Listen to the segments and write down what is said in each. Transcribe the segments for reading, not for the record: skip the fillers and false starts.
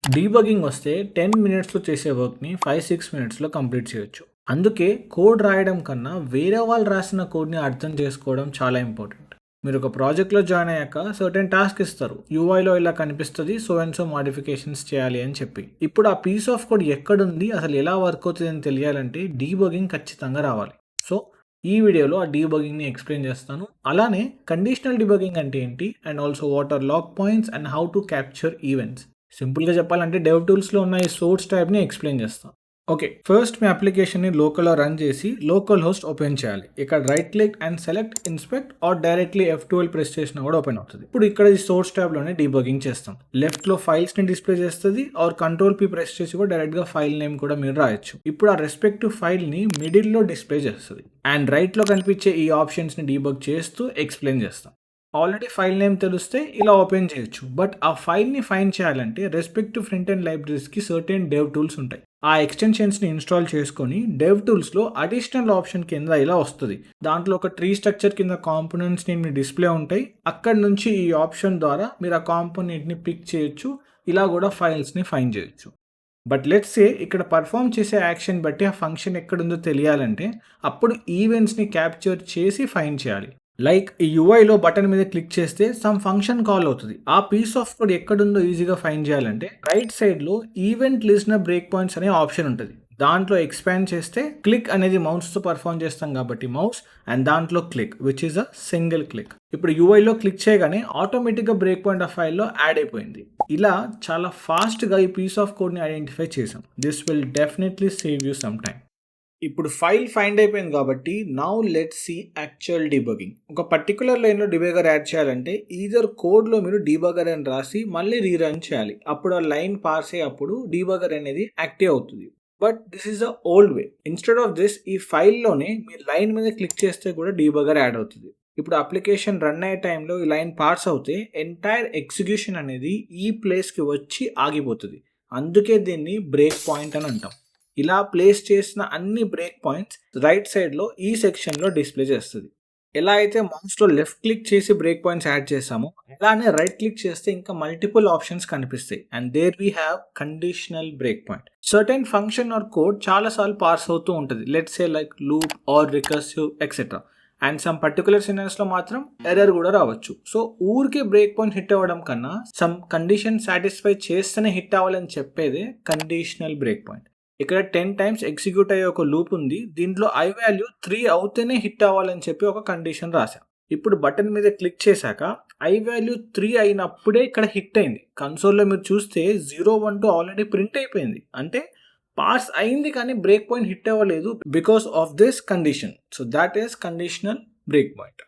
Debugging వస్తే 10 మినిట్స్‌లో చేసే వర్క్‌ని 5-6 మినిట్స్‌లో కంప్లీట్ చేయొచ్చు. అందుకే కోడ్ రాయడం కన్నా వేరే వాళ్ళు రాసిన కోడ్‌ని అర్థం చేసుకోవడం చాలా ఇంపార్టెంట్. మీరు ఒక ప్రాజెక్ట్‌లో జాయిన్ అయ్యాక సర్టెన్ టాస్క్ ఇస్తారు. యూఐలో ఇలా కనిపిస్తది. సో అండ్ సో మోడిఫికేషన్స్ చేయాలి అని చెప్పి. ఇప్పుడు ఆ పీస్ ఆఫ్ కోడ్ ఎక్కడుంది? అసలు ఎలా వర్క్ అవుతదని తెలియాలంటే డీబగింగ్ ఖచ్చితంగా రావాలి. సో ఈ వీడియోలో ఆ డీబగింగ్‌ని ఎక్స్‌ప్లెయిన్ చేస్తాను. అలానే కండిషనల్ డీబగింగ్ అంటే ఏంటి? And also what are log points and how to capture events. సింపుల్‌గా చెప్పాలంటే డెవ్ టూల్స్‌లో ఉన్న ఈ సోర్స్ ట్యాబ్‌ని ఎక్స్‌ప్లెయిన్ చేస్తా. ఓకే. ఫస్ట్ మీ అప్లికేషన్‌ని లోకల్‌లో రన్ చేసి లోకల్ హోస్ట్ ఓపెన్ చేయాలి. ఇక్కడ right click and select inspect or directly F12 press చేసినా కూడా ఓపెన్ అవుతది. ఇప్పుడు ఇక్కడ ఈ సోర్స్ ట్యాబ్‌లోనే డీబగింగ్ చేస్తాం. లెఫ్ట్‌లో ఫైల్స్‌ని డిస్ప్లే చేస్తది ఆర్ కంట్రోల్ P ప్రెస్ చేసి కూడా డైరెక్ట్‌గా ఫైల్ నేమ్ కూడా మీరు రాయొచ్చు. ఇప్పుడు ఆ రెస్పెక్టివ్ ఫైల్‌ని మిడిల్‌లో డిస్ప్లే చేస్తది. అండ్ రైట్‌లో కనిపించే ఈ ఆప్షన్స్‌ని డీబగ్ చేస్తూ ఎక్స్‌ప్లెయిన్ చేస్తాం. ఆల్రెడీ ఫైల్ నేమ్ తెలిస్తే ఇలా ఓపెన్ చేయొచ్చు. బట్ ఆ ఫైల్‌ని ఫైండ్ చేయాలంటే రెస్పెక్టివ్ ఫ్రంట్ ఎండ్ లైబ్రరీస్‌కి సర్టెన్ డెవ్ టూల్స్ ఉంటాయి. ఆ ఎక్స్టెన్షన్స్‌ని ఇన్‌స్టాల్ చేసుకొని డెవ్ టూల్స్‌లో అడిషనల్ ఆప్షన్ కింద ఇలా వస్తది. దాంట్లో ఒక ట్రీ స్ట్రక్చర్ కింద కాంపోనెంట్స్ నేమ్ డిస్ప్లే ఉంటాయి. అక్కడి నుంచి ఈ ఆప్షన్ ద్వారా మీరు ఆ కాంపోనెంట్‌ని పిక్ చేయొచ్చు. ఇలా కూడా ఫైల్స్‌ని ఫైండ్ చేయొచ్చు. బట్ లెట్స్ సే ఇక్కడ పర్ఫామ్ చేసే యాక్షన్ బట్టి ఆ ఫంక్షన్ ఎక్కడుందో తెలియాలంటే అప్పుడు ఈవెంట్స్‌ని క్యాప్చర్ చేసి ఫైండ్ చేయాలి. లైక్ ఈ యూఐలో బటన్ మీద క్లిక్ చేస్తే సమ్ ఫంక్షన్ కాల్ అవుతుంది. ఆ పీస్ ఆఫ్ కోడ్ ఎక్కడుందో ఈజీగా ఫైండ్ చేయాలంటే రైట్ సైడ్‌లో ఈవెంట్ లిస్టనర్ బ్రేక్ పాయింట్స్ అనే ఆప్షన్ ఉంటుంది. దాంట్లో ఎక్స్పాండ్ చేస్తే క్లిక్ అనేది మౌస్‌తో పర్ఫామ్ చేస్తాం కాబట్టి మౌస్ అండ్ దాంట్లో click which is a single click. ఇప్పుడు యూఐలో క్లిక్ చేయగానే ఆటోమేటిక్‌గా బ్రేక్ పాయింట్ ఆ ఫైల్‌లో యాడ్ అయిపోయింది. ఇలా చాలా ఫాస్ట్‌గా ఈ పీస్ ఆఫ్ కోడ్‌ని ఐడెంటిఫై చేసాం. This will definitely save you some time. ఇప్పుడు ఫైల్ ఫైండ్ అయిపోయింది కాబట్టి now let's see actual debugging. ఒక పర్టికులర్ లైన్లో డిబగర్ యాడ్ చేయాలంటే ఈదర్ కోడ్లో మీరు డీబగర్ అని రాసి మళ్ళీ రీరన్ చేయాలి. అప్పుడు ఆ లైన్ పాస్ అయ్యేప్పుడు డీబగర్ అనేది యాక్టివ్ అవుతుంది. But this is the old way. Instead of this ఈ ఫైల్లోనే మీ లైన్ మీద క్లిక్ చేస్తే కూడా డీబగర్ యాడ్ అవుతుంది. ఇప్పుడు అప్లికేషన్ రన్ అయ్యే టైంలో ఈ లైన్ పాస్ అవుతే ఎంటైర్ ఎగ్జిక్యూషన్ అనేది ఈ ప్లేస్కి వచ్చి ఆగిపోతుంది. అందుకే దీన్ని బ్రేక్ పాయింట్ అని అంటాం. ఇలా ప్లేస్ చేసిన అన్ని బ్రేక్ పాయింట్స్ రైట్ సైడ్లో ఈ సెక్షన్లో డిస్ప్లే చేస్తుంది. ఎలా అయితే మౌస్లో లెఫ్ట్ క్లిక్ చేసి బ్రేక్ పాయింట్స్ యాడ్ చేసామో అలానే రైట్ క్లిక్ చేస్తే ఇంకా మల్టిపుల్ ఆప్షన్స్ కనిపిస్తాయి. And there we have conditional break point. Certain function or code చాలాసార్లు పాస్ అవుతూ ఉంటుంది. Let's say like loop or recursive etcetera. And some particular సినారియోస్లో మాత్రం ఎర్రర్ కూడా రావచ్చు. సో ఊరికే బ్రేక్ పాయింట్ హిట్ అవ్వడం కన్నా సమ్ కండిషన్ సాటిస్ఫై చేస్తేనే హిట్ అవ్వాలని చెప్పేదే కండిషనల్ బ్రేక్ పాయింట్. ఇక్కడ 10 టైమ్స్ ఎగ్జిక్యూట్ అయ్యే ఒక లూప్ ఉంది. దీంట్లో ఐ వాల్యూ 3 అవుతేనే హిట్ అవ్వాలని చెప్పి ఒక కండిషన్ రాశాం. ఇప్పుడు బటన్ మీద క్లిక్ చేశాక ఐ వాల్యూ 3 అయినప్పుడే ఇక్కడ హిట్ అయింది. కన్సోల్లో మీరు చూస్తే 012 ఆల్రెడీ ప్రింట్ అయిపోయింది. అంటే పాస్ అయింది కానీ బ్రేక్ పాయింట్ హిట్ అవ్వలేదు because of this condition. So that is conditional break point.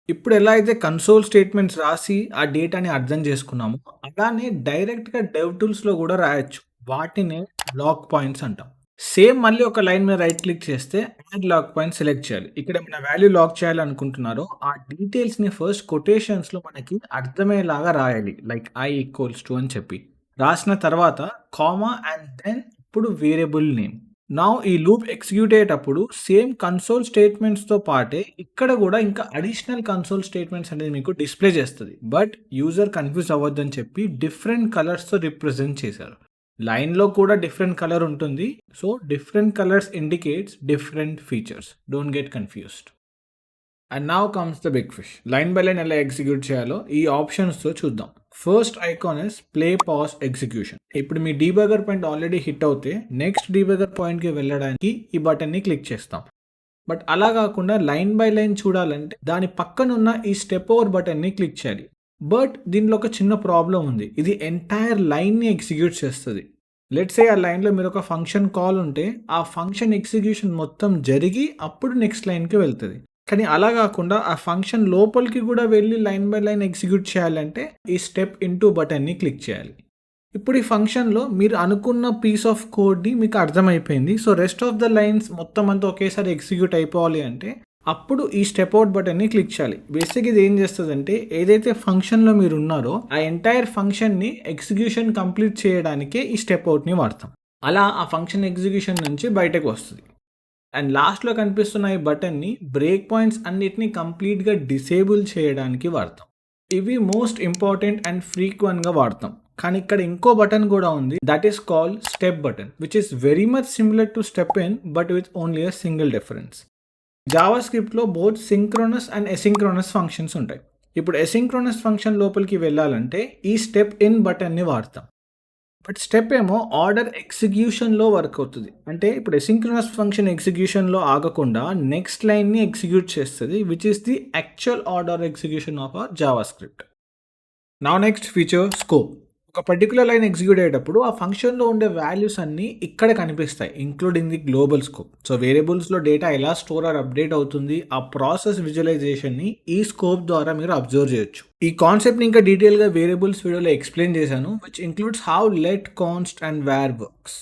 ఇప్పుడు ఎలా అయితే కన్సోల్ స్టేట్మెంట్స్ రాసి ఆ డేటాని అర్థం చేసుకున్నామో అలానే డైరెక్ట్గా డెవ్ టూల్స్లో కూడా రాయొచ్చు. వాటిని లాక్ పాయింట్స్ అంటాం. సేమ్ మళ్ళీ ఒక లైన్ మీద రైట్ క్లిక్ చేస్తే యాడ్ లాక్ పాయింట్ సెలెక్ట్ చేయాలి. ఇక్కడ మన వాల్యూ లాక్ చేయాలనుకుంటున్నారో ఆ డీటెయిల్స్ని ఫస్ట్ కొటేషన్స్లో మనకి అర్థమయ్యేలాగా రాయాలి. లైక్ I=2 అని చెప్పి రాసిన తర్వాత కామా అండ్ దెన్ ఇప్పుడు వేరియబుల్ నేమ్. నౌ ఈ లూప్ ఎగ్జిక్యూట్ అయ్యేటప్పుడు సేమ్ కన్సోల్ స్టేట్మెంట్స్తో పాటే ఇక్కడ కూడా ఇంకా అడిషనల్ కన్సోల్ స్టేట్మెంట్స్ అనేది మీకు డిస్ప్లే చేస్తుంది. బట్ యూజర్ కన్ఫ్యూజ్ అవ్వద్దని చెప్పి డిఫరెంట్ కలర్స్తో రిప్రజెంట్ చేశారు. లైన్లో కూడా డిఫరెంట్ కలర్ ఉంటుంది. So different colours indicates different features. Don't get confused. And now comes the big fish. Line by line ఎలా ఎగ్జిక్యూట్ చేయాలో ఈ ఆప్షన్స్తో చూద్దాం. First icon is play pause execution. ఇప్పుడు మీ డీబగర్ పాయింట్ ఆల్రెడీ హిట్ అవుతే next debugger పాయింట్కి వెళ్ళడానికి ఈ బటన్ని క్లిక్ చేస్తాం. బట్ అలా కాకుండా లైన్ బై లైన్ చూడాలంటే దాని పక్కనున్న ఈ స్టెప్ ఓవర్ బటన్ని క్లిక్ చేయాలి. బట్ దీనిలో ఒక చిన్న ప్రాబ్లం ఉంది. ఇది ఎంటైర్ లైన్ని ఎగ్జిక్యూట్ చేస్తుంది. లెట్స్ సే ఆ లైన్లో మీరు ఒక ఫంక్షన్ కాల్ ఉంటే ఆ ఫంక్షన్ ఎగ్జిక్యూషన్ మొత్తం జరిగి అప్పుడు నెక్స్ట్ లైన్కి వెళ్తుంది. కానీ అలా కాకుండా ఆ ఫంక్షన్ లోపలికి కూడా వెళ్ళి లైన్ బై లైన్ ఎగ్జిక్యూట్ చేయాలంటే ఈ స్టెప్ ఇంటూ బటన్ని క్లిక్ చేయాలి. ఇప్పుడు ఈ ఫంక్షన్లో మీరు అనుకున్న పీస్ ఆఫ్ కోడ్ని మీకు అర్థమైపోయింది. So rest of the lines మొత్తం అంతా ఒకేసారి ఎగ్జిక్యూట్ అయిపోవాలి అంటే అప్పుడు ఈ స్టెప్ అవుట్ బటన్ని క్లిక్ చేయాలి. బేసిక్ ఇది ఏం చేస్తుందంటే ఏదైతే ఫంక్షన్లో మీరు ఉన్నారో ఆ ఎంటైర్ ఫంక్షన్ని ఎగ్జిక్యూషన్ కంప్లీట్ చేయడానికే ఈ స్టెప్ అవుట్ని వాడతాం. అలా ఆ ఫంక్షన్ ఎగ్జిక్యూషన్ నుంచి బయటకు వస్తుంది. అండ్ లాస్ట్లో కనిపిస్తున్న ఈ బటన్ని బ్రేక్ పాయింట్స్ అన్నిటిని కంప్లీట్గా డిసేబుల్ చేయడానికి వాడతాం. ఇవి మోస్ట్ ఇంపార్టెంట్ అండ్ ఫ్రీక్వెంట్గా వాడతాం. కానీ ఇక్కడ ఇంకో బటన్ కూడా ఉంది, that is called step button, which is very much similar to step in but with only a single difference. Java స్క్రిప్ట్లో both synchronous and asynchronous functions ఉంటాయి. ఇప్పుడు ఎసింక్రోనస్ ఫంక్షన్ లోపలికి వెళ్ళాలంటే ఈ స్టెప్ ఇన్ బటన్ని వాడతాం. బట్ స్టెప్ ఏమో ఆర్డర్ ఎగ్జిక్యూషన్లో వర్క్ అవుతుంది. అంటే ఇప్పుడు ఎసింక్రోనస్ ఫంక్షన్ ఎగ్జిక్యూషన్లో ఆగకుండా నెక్స్ట్ లైన్ని ఎగ్జిక్యూట్ చేస్తుంది, which is the actual order execution of our Java script. నా నెక్స్ట్ ఫీచర్ స్కోప్. ఒక పర్టికులర్ లైన్ ఎగ్జిక్యూట్ అయ్యేటప్పుడు ఆ ఫంక్షన్లో ఉండే వాల్యూస్ అన్నీ ఇక్కడ కనిపిస్తాయి, including the global scope. So వేరియబుల్స్లో డేటా ఎలా స్టోర్ ఆర్ అప్డేట్ అవుతుంది, ఆ ప్రాసెస్ విజువలైజేషన్ని ఈ స్కోప్ ద్వారా మీరు అబ్జర్వ్ చేయొచ్చు. ఈ కాన్సెప్ట్ని ఇంకా డీటెయిల్గా వేరియబుల్స్ వీడియోలో ఎక్స్ప్లెయిన్ చేశాను, which includes how let, const and var works.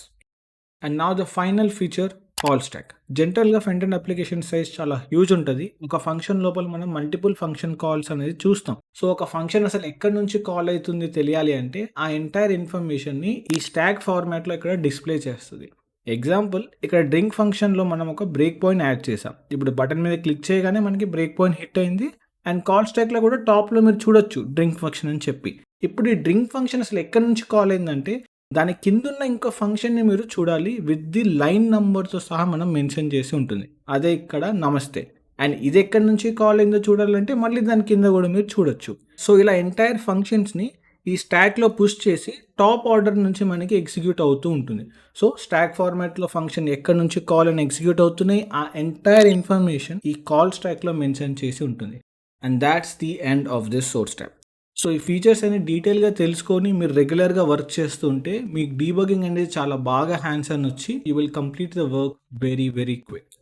And now the final feature, call stack. జనరల్గా ఫ్రంట్ ఎండ్ అప్లికేషన్ సైజ్ చాలా హ్యూజ్ ఉంటుంది. ఒక ఫంక్షన్ లోపల మనం మల్టిపుల్ ఫంక్షన్ కాల్స్ అనేది చూస్తాం. సో ఒక ఫంక్షన్ అసలు ఎక్కడి నుంచి కాల్ అవుతుంది తెలియాలి అంటే ఆ ఎంటైర్ ఇన్ఫర్మేషన్ని ఈ స్టాక్ ఫార్మాట్లో ఇక్కడ డిస్ప్లే చేస్తుంది. ఎగ్జాంపుల్, ఇక్కడ డ్రింక్ ఫంక్షన్లో మనం ఒక బ్రేక్ పాయింట్ యాడ్ చేసాం. ఇప్పుడు బటన్ మీద క్లిక్ చేయగానే మనకి బ్రేక్ పాయింట్ హిట్ అయింది. అండ్ కాల్ స్టాక్లో కూడా టాప్లో మీరు చూడొచ్చు డ్రింక్ ఫంక్షన్ అని చెప్పి. ఇప్పుడు ఈ డ్రింక్ ఫంక్షన్ అసలు ఎక్కడి నుంచి కాల్ అయిందంటే దాని కిందున్న ఇంకో ఫంక్షన్ని మీరు చూడాలి, విత్ ది లైన్ నంబర్తో సహా మనం మెన్షన్ చేసి ఉంటుంది. అదే ఇక్కడ నమస్తే. అండ్ ఇది ఎక్కడి నుంచి కాల్ అయిందో చూడాలంటే మళ్ళీ దాని కింద కూడా మీరు చూడొచ్చు. సో ఇలా ఎంటైర్ ఫంక్షన్స్ని ఈ స్టాక్లో పుష్ చేసి టాప్ ఆర్డర్ నుంచి మనకి ఎగ్జిక్యూట్ అవుతూ ఉంటుంది. సో స్టాక్ ఫార్మాట్లో ఫంక్షన్ ఎక్కడి నుంచి కాల్ అని ఎగ్జిక్యూట్ అవుతున్నాయి, ఆ ఎంటైర్ ఇన్ఫర్మేషన్ ఈ కాల్ స్టాక్లో మెన్షన్ చేసి ఉంటుంది. And that's the end of this source stock. So ఈ ఫీచర్స్ అన్ని డీటెయిల్గా తెలుసుకొని మీరు రెగ్యులర్గా వర్క్ చేస్తుంటే మీకు డీబగింగ్ అనేది చాలా బాగా హ్యాండ్స్ అని వచ్చి you will complete the work very very quick.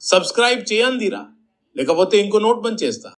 Subscribe చేయండిరా, లేకపోతే ఇంకో నోట్ బంద్ చేస్తా.